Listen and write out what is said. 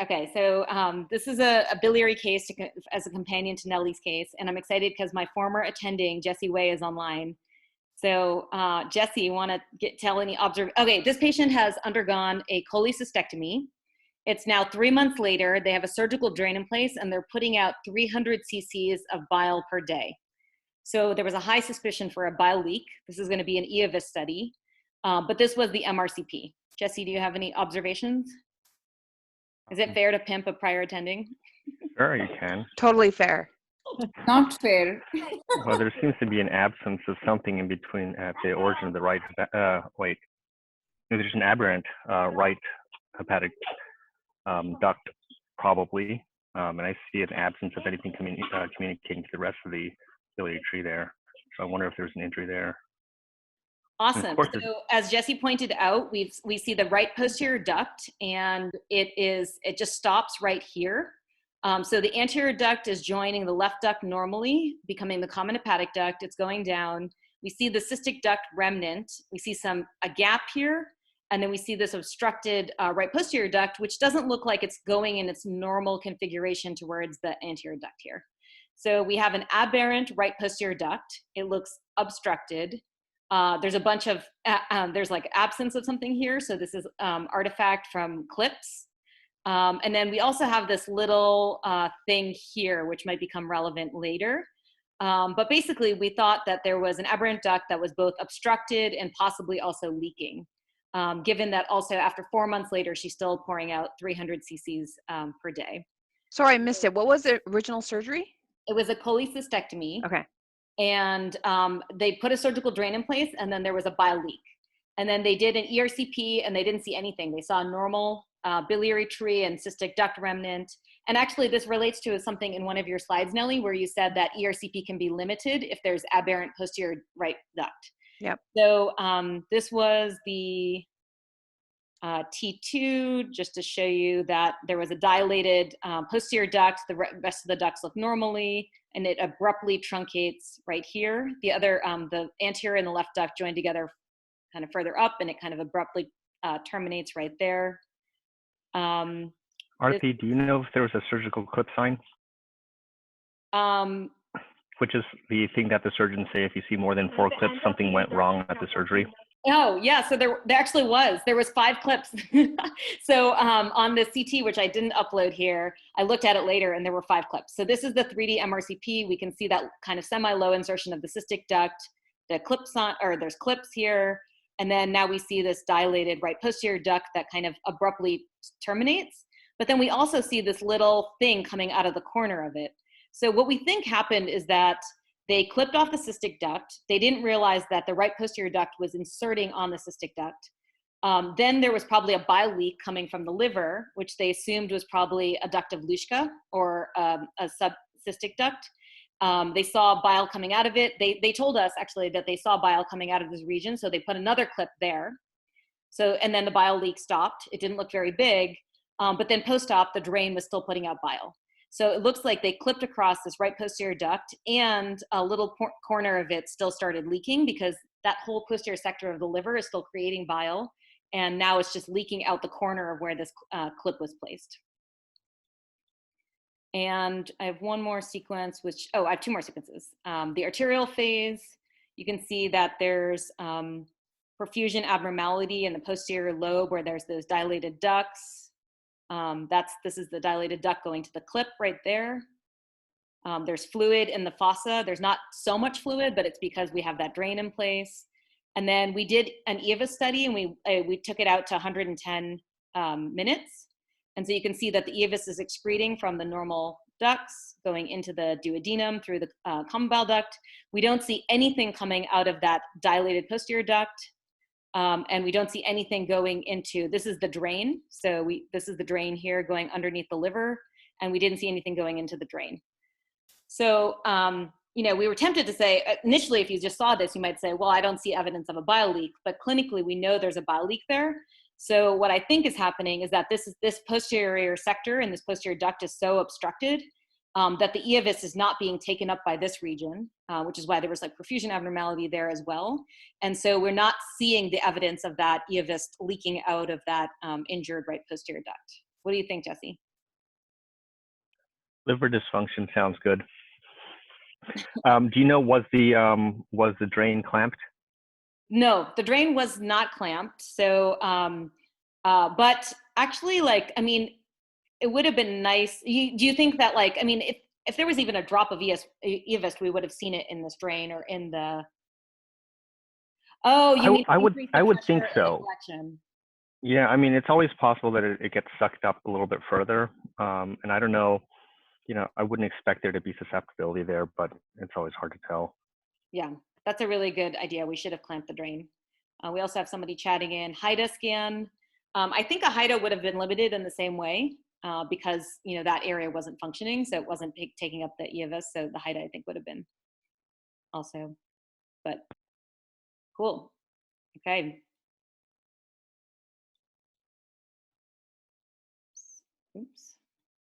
Okay, so this is a biliary case as a companion to Nellie's case, and I'm excited because my former attending, Jessie Way, is online. So Jessie, you want to tell any Okay, this patient has undergone a cholecystectomy. It's now 3 months later. They have a surgical drain in place, and they're putting out 300 cc's of bile per day. So there was a high suspicion for a bile leak. This is going to be an EOVIS study, but this was the MRCP. Jessie, do you have any observations? Is it fair to pimp a prior attending? Sure, you can. Totally fair. Not fair. Well, there seems to be an absence of something in between at the origin of the right, there's an aberrant right hepatic duct, probably, and I see an absence of anything communicating to the rest of the biliary tree there. So I wonder if there's an injury there. Awesome. So as Jessie pointed out, we see the right posterior duct, and it just stops right here. So the anterior duct is joining the left duct normally, becoming the common hepatic duct. It's going down. We see the cystic duct remnant. We see a gap here, and then we see this obstructed right posterior duct, which doesn't look like it's going in its normal configuration towards the anterior duct here. So we have an aberrant right posterior duct. It looks obstructed. There's a bunch of, there's like absence of something here. So this is artifact from clips. And then we also have this little thing here, which might become relevant later. But basically, we thought that there was an aberrant duct that was both obstructed and possibly also leaking, given that also after 4 months later, she's still pouring out 300 cc's per day. Sorry, I missed it. What was the original surgery? It was a cholecystectomy. Okay. And they put a surgical drain in place, and then there was a bile leak. And then they did an ERCP, and they didn't see anything. They saw a normal biliary tree and cystic duct remnant. And actually, this relates to something in one of your slides, Nellie, where you said that ERCP can be limited if there's aberrant posterior right duct. Yep. So this was the T2, just to show you that there was a dilated posterior duct. The rest of the ducts look normally, and it abruptly truncates right here. The other, the anterior and the left duct join together kind of further up, and it kind of abruptly terminates right there. Aarti, do you know if there was a surgical clip sign? Which is the thing that the surgeons say if you see more than 4 clips, something went wrong at the surgery. Oh, yeah, so there actually was. There was 5 clips. So on the CT, which I didn't upload here, I looked at it later and there were 5 clips. So this is the 3D MRCP. We can see that kind of semi-low insertion of the cystic duct, the clips on, or there's clips here. And then now we see this dilated right posterior duct that kind of abruptly terminates. But then we also see this little thing coming out of the corner of it. So what we think happened is that they clipped off the cystic duct. They didn't realize that the right posterior duct was inserting on the cystic duct. Then there was probably a bile leak coming from the liver, which they assumed was probably a duct of Luschka or a subcystic duct. They saw bile coming out of it. They told us actually that they saw bile coming out of this region, so they put another clip there. So, and then the bile leak stopped. It didn't look very big, but then post-op, the drain was still putting out bile. So it looks like they clipped across this right posterior duct, and a little corner of it still started leaking because that whole posterior sector of the liver is still creating bile, and now it's just leaking out the corner of where this clip was placed. And I have one more sequence, which, I have 2 more sequences. The arterial phase, you can see that there's perfusion abnormality in the posterior lobe where there's those dilated ducts. This is the dilated duct going to the clip right there. There's fluid in the fossa. There's not so much fluid, but it's because we have that drain in place. And then we did an EOVIS study, and we took it out to 110 minutes. And so you can see that the EOVIS is excreting from the normal ducts going into the duodenum through the common bile duct. We don't see anything coming out of that dilated posterior duct. And we don't see anything going into, this is the drain. So this is the drain here going underneath the liver, and we didn't see anything going into the drain. So, we were tempted to say, initially, if you just saw this, you might say, well, I don't see evidence of a bile leak, but clinically we know there's a bile leak there. So what I think is happening is that this posterior sector and this posterior duct is so obstructed that the EOVIS is not being taken up by this region, which is why there was like perfusion abnormality there as well. And so we're not seeing the evidence of that EOVIS leaking out of that injured right posterior duct. What do you think, Jessie? Liver dysfunction sounds good. Do you know, was the drain clamped? No, the drain was not clamped. So, but actually, like, I mean, it would have been nice. Do you think that, like, I mean, if there was even a drop of EVIST, we would have seen it in this drain or in the. Oh, you mean I would increase the think pressure in the so. collection? Yeah, I mean, it's always possible that it gets sucked up a little bit further. And I don't know, I wouldn't expect there to be susceptibility there, but it's always hard to tell. Yeah, that's a really good idea. We should have clamped the drain. We also have somebody chatting in. HIDA scan. I think a HIDA would have been limited in the same way because that area wasn't functioning, so it wasn't taking up the EVIS. So the HIDA I think would have been also, but cool. Okay. Oops.